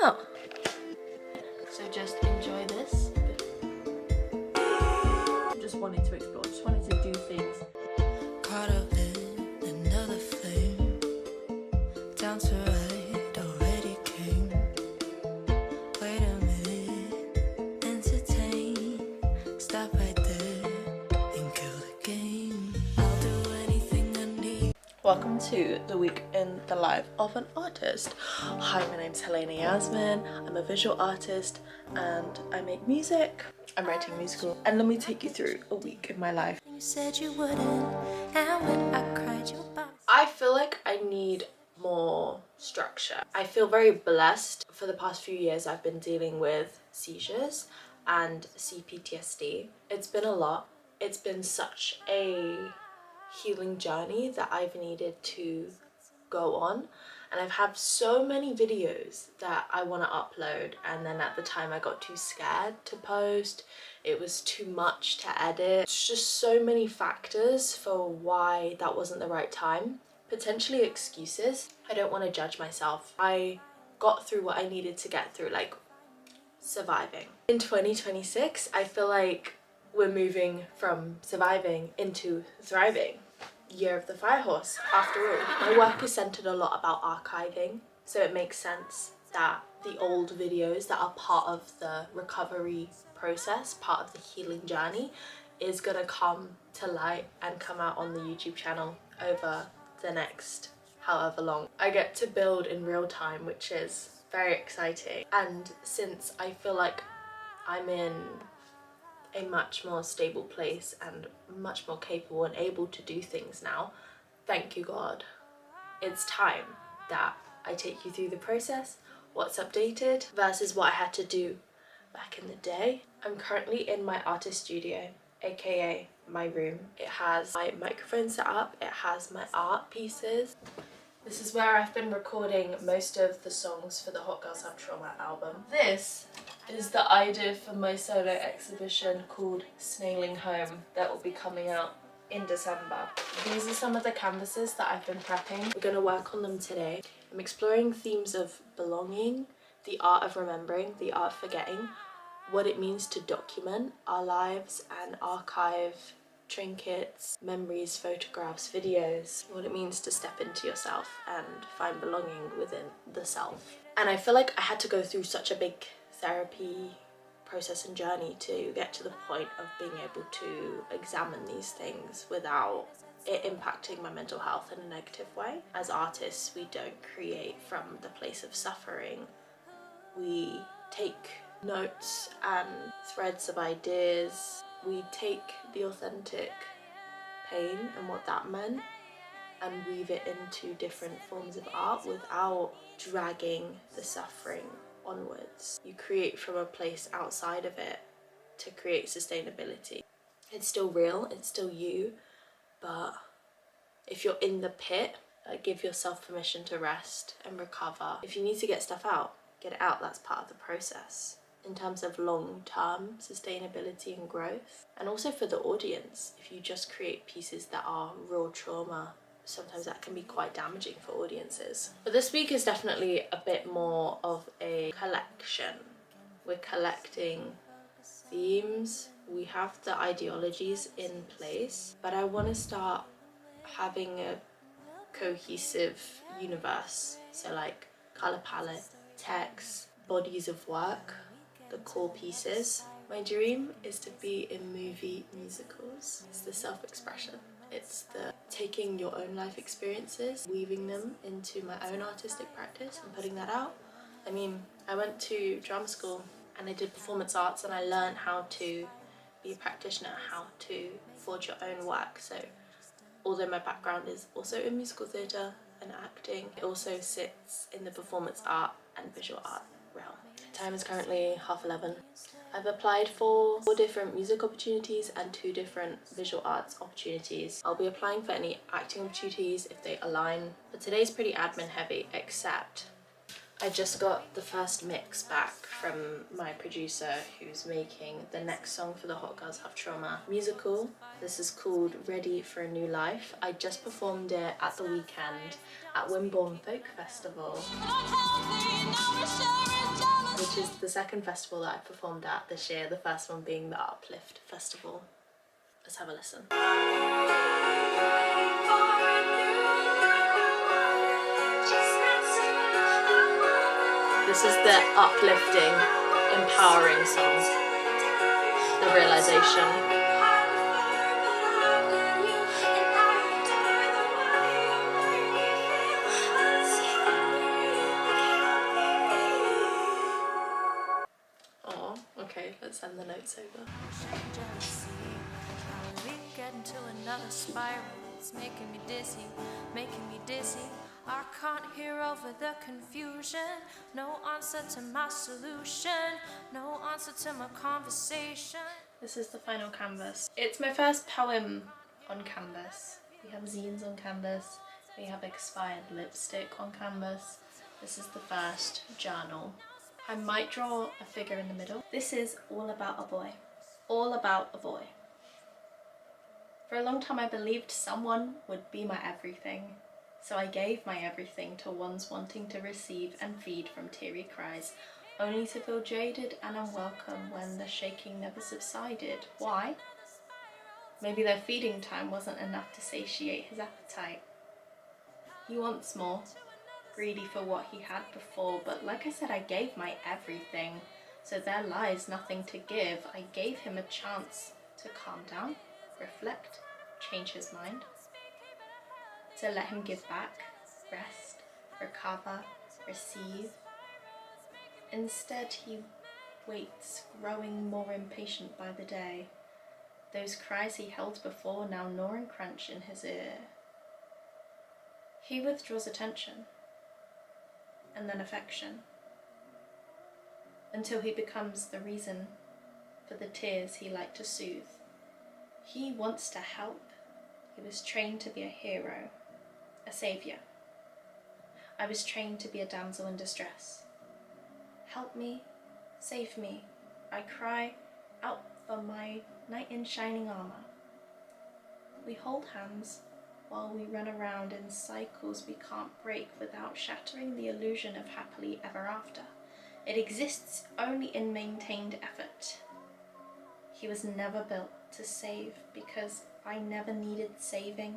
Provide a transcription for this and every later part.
out. So just enjoy this. Just wanted to explore, just wanted to do things. Caught up in another flame, down to right already came. Wait a minute, entertain, stop right there and kill the game. I'll do anything I need. Welcome to the week in the life of an artist. Hi, my name's Helena Yasmin. I'm a visual artist and I make music. I'm writing a musical, and let me take you through a week in my life. You said you wouldn't, and when I cried, you bounced. I feel like I need more structure. I feel very blessed. For the past few years I've been dealing with seizures and CPTSD. It's been a lot. It's been such a healing journey that I've needed to go on, and I've had so many videos that I want to upload, and then at the time I got too scared to post. It was too much to edit. It's just so many factors for why that wasn't the right time. Potentially excuses. I don't want to judge myself. I got through what I needed to get through, like surviving. In 2026 I feel like we're moving from surviving into thriving. Year of the fire horse, after all. My work is centered a lot about archiving, so it makes sense that the old videos that are part of the recovery process, part of the healing journey, is gonna come to light and come out on the YouTube channel over the next however long. I get to build in real time, which is very exciting. And since I feel like I'm in a much more stable place and much more capable and able to do things now, thank you God, it's time that I take you through the process, what's updated versus what I had to do back in the day. I'm currently in my artist studio, aka my room. It has my microphone set up, it has my art pieces. This is where I've been recording most of the songs for the Hot Girls Have Trauma album. This is the idea for my solo exhibition called Snailing Home that will be coming out in December. These are some of the canvases that I've been prepping. We're going to work on them today. I'm exploring themes of belonging, the art of remembering, the art of forgetting, what it means to document our lives and archive trinkets, memories, photographs, videos, what it means to step into yourself and find belonging within the self. And I feel like I had to go through such a big therapy process and journey to get to the point of being able to examine these things without it impacting my mental health in a negative way. As artists, we don't create from the place of suffering. We take notes and threads of ideas. We take the authentic pain and what that meant and weave it into different forms of art without dragging the suffering onwards. You create from a place outside of it to create sustainability. It's still real, it's still you, but if you're in the pit, give yourself permission to rest and recover. If you need to get stuff out, get it out. That's part of the process. In terms of long-term sustainability and growth, and also for the audience, if you just create pieces that are raw trauma, sometimes that can be quite damaging for audiences. But this week is definitely a bit more of a collection. We're collecting themes, we have the ideologies in place, but I want to start having a cohesive universe. So like colour palette, text, bodies of work, the core pieces. My dream is to be in movie musicals. It's the self-expression. It's the taking your own life experiences, weaving them into my own artistic practice and putting that out. I mean, I went to drama school and I did performance arts and I learned how to be a practitioner, how to forge your own work. So although my background is also in musical theatre and acting, it also sits in the performance art and visual art realm. Time is currently 11:30. I've applied for 4 different music opportunities and 2 different visual arts opportunities. I'll be applying for any acting opportunities if they align, but today's pretty admin heavy, except I just got the first mix back from my producer who's making the next song for the Hot Girls Have Trauma musical. This is called Ready for a New Life. I just performed it at the weekend at Wimborne Folk Festival. which is the second festival that I performed at this year, the first one being the Uplift Festival. Let's have a listen. This is the uplifting, empowering song. The realization. Oh, okay, let's send the notes over. Get into another spiral. It's making me dizzy, making me dizzy. I can't hear over the confusion. No answer to my solution. No answer to my conversation. This is the final canvas. It's my first poem on canvas. We have zines on canvas. We have expired lipstick on canvas. This is the first journal. I might draw a figure in the middle. This is all about a boy. All about a boy. For a long time I believed someone would be my everything, so I gave my everything to ones wanting to receive and feed from teary cries, only to feel jaded and unwelcome when the shaking never subsided. Why? Maybe their feeding time wasn't enough to satiate his appetite. He wants more, greedy for what he had before, but like I said, I gave my everything, so there lies nothing to give. I gave him a chance to calm down, reflect, change his mind, to let him give back, rest, recover, receive. Instead he waits, growing more impatient by the day. Those cries he held before now gnaw and crunch in his ear. He withdraws attention, and then affection, until he becomes the reason for the tears he liked to soothe. He wants to help. He was trained to be a hero, a saviour. I was trained to be a damsel in distress. Help me, save me, I cry out for my knight in shining armour. We hold hands while we run around in cycles we can't break without shattering the illusion of happily ever after. It exists only in maintained effort. He was never built to save because I never needed saving.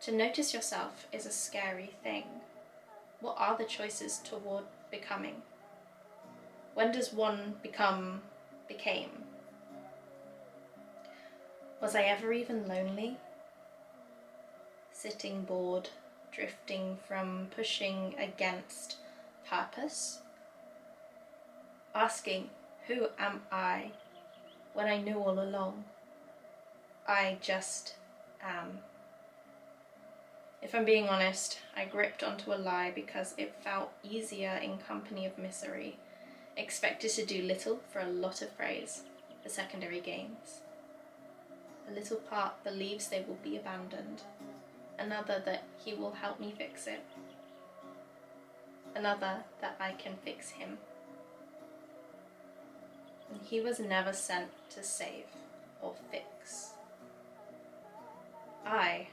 To notice yourself is a scary thing. What are the choices toward becoming? When does one became? Was I ever even lonely? Sitting bored, drifting from pushing against purpose? Asking, who am I? When I knew all along, I just am. If I'm being honest, I gripped onto a lie because it felt easier in company of misery. Expected to do little for a lot of praise, the secondary gains. A little part believes they will be abandoned. Another that he will help me fix it. Another that I can fix him. And he was never sent to save or fix. I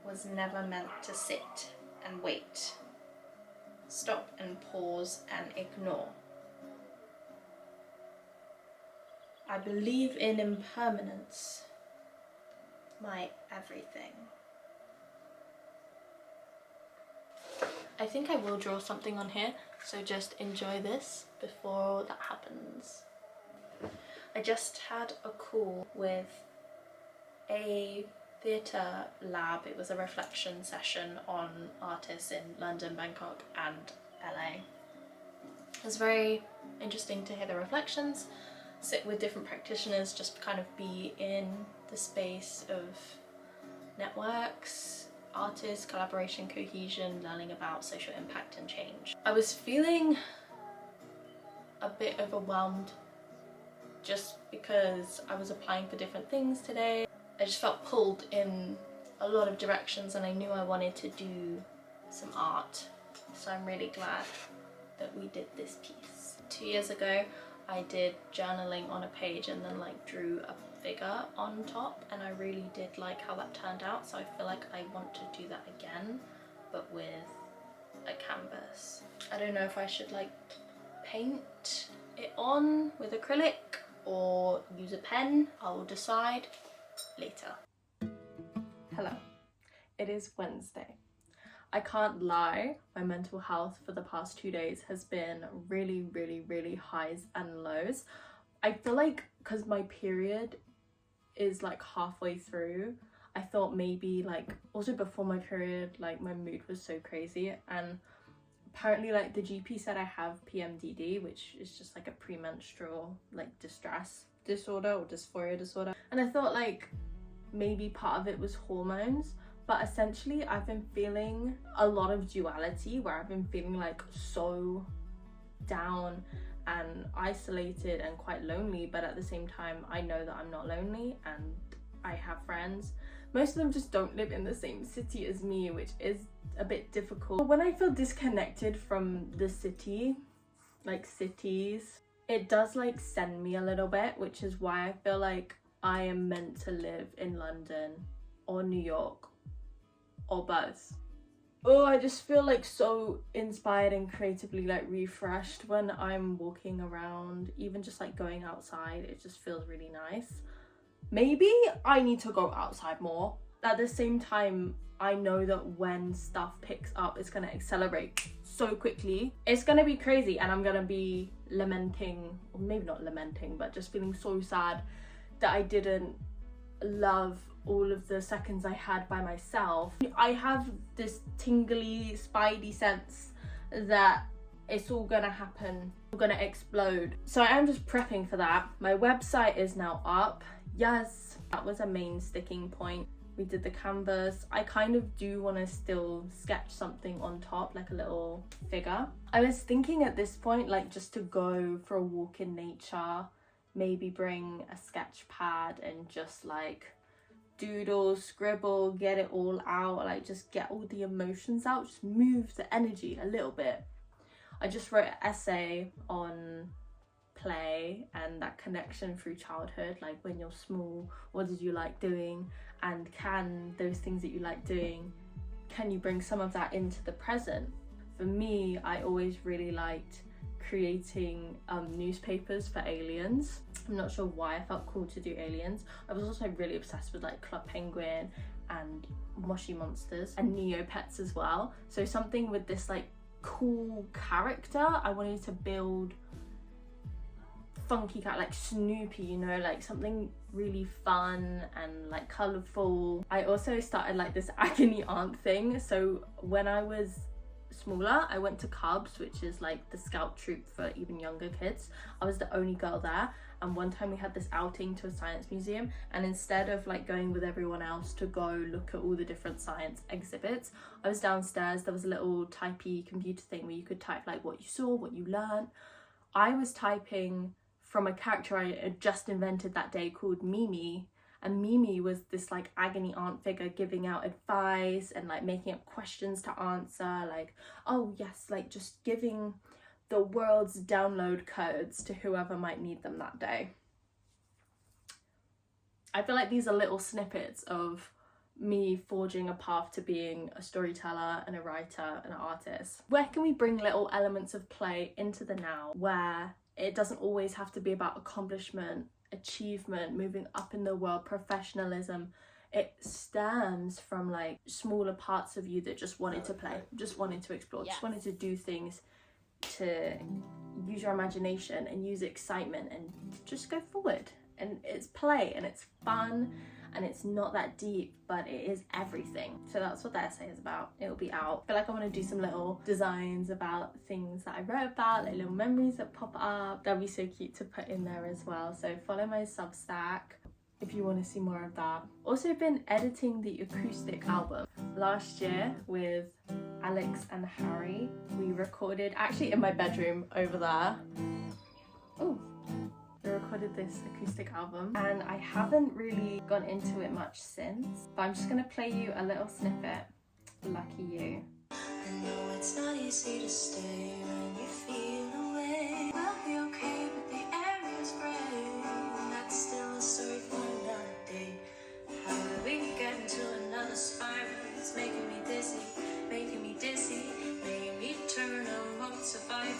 was never meant to sit and wait, stop and pause and ignore. I believe in impermanence, my everything. I think I will draw something on here, so just enjoy this before that happens. I just had a call with a theatre lab. It was a reflection session on artists in London, Bangkok and LA. It was very interesting to hear the reflections, sit with different practitioners, just kind of be in the space of networks, artists, collaboration, cohesion, learning about social impact and change. I was feeling a bit overwhelmed just because I was applying for different things today. I just felt pulled in a lot of directions and I knew I wanted to do some art. So I'm really glad that we did this piece. 2 years ago I did journaling on a page and then like drew a figure on top, and I really did like how that turned out, so I feel like I want to do that again but with a canvas. I don't know if I should like paint it on with acrylic or use a pen. I will decide later. Hello, it is Wednesday. I can't lie, my mental health for the past 2 days has been really highs and lows. I feel like because my period is like halfway through, I thought maybe like also before my period like my mood was so crazy, and apparently like the GP said I have PMDD, which is just like a premenstrual like distress disorder or dysphoria disorder, and I thought like maybe part of it was hormones. But essentially I've been feeling a lot of duality where I've been feeling like so down and isolated and quite lonely, but at the same time I know that I'm not lonely and I have friends. Most of them just don't live in the same city as me, which is a bit difficult. When I feel disconnected from the city, like cities, it does like send me a little bit, which is why I feel like I am meant to live in London or New York or both. Oh, I just feel like so inspired and creatively like refreshed when I'm walking around, even just like going outside. It just feels really nice. Maybe I need to go outside more. At the same time, I know that when stuff picks up, it's gonna accelerate so quickly. It's gonna be crazy, and I'm gonna be lamenting, or maybe not lamenting, but just feeling so sad that I didn't love all of the seconds I had by myself. I have this tingly spidey sense that it's all gonna happen, I'm gonna explode. So I am just prepping for that. My website is now up. Yes, that was a main sticking point. We did the canvas. I kind of do want to still sketch something on top, like a little figure. I was thinking at this point like just to go for a walk in nature, maybe bring a sketch pad and just like doodle, scribble, get it all out, like just get all the emotions out, just move the energy a little bit. I just wrote an essay on play and that connection through childhood, like when you're small, what did you like doing, and can those things that you like doing, can you bring some of that into the present? For me, I always really liked creating newspapers for aliens. I'm not sure why I felt cool to do aliens. I was also really obsessed with like Club Penguin and Moshi Monsters and Neopets as well. So something with this like cool character. I wanted to build funky cat like Snoopy, you know, like something really fun and like colourful. I also started like this agony aunt thing. So when I was smaller, I went to Cubs, which is like the scout troop for even younger kids. I was the only girl there, and one time we had this outing to a science museum, and instead of like going with everyone else to go look at all the different science exhibits, I was downstairs. There was a little typey computer thing where you could type like what you saw, what you learned. I was typing from a character I had just invented that day called Mimi, and Mimi was this like agony aunt figure giving out advice and like making up questions to answer, like, oh yes, like just giving the world's download codes to whoever might need them that day. I feel like these are little snippets of me forging a path to being a storyteller and a writer and an artist. Where can we bring little elements of play into the now, where it doesn't always have to be about accomplishment, achievement, moving up in the world, professionalism? It stems from like smaller parts of you that just wanted to play, just wanted to explore, just wanted to do things, to use your imagination and use excitement and just go forward. And it's play and it's fun and it's not that deep, but it is everything. So that's what the essay is about. It'll be out. I feel like I want to do some little designs about things that I wrote about, like little memories that pop up. That'd be so cute to put in there as well. So follow my Substack if you want to see more of that. Also been editing the acoustic album. Last year with Alex and Harry, we recorded actually in my bedroom over there. Oh. We recorded this acoustic album and I haven't really gone into it much since, but I'm just gonna play you a little snippet. Lucky you. I know it's not easy to stay right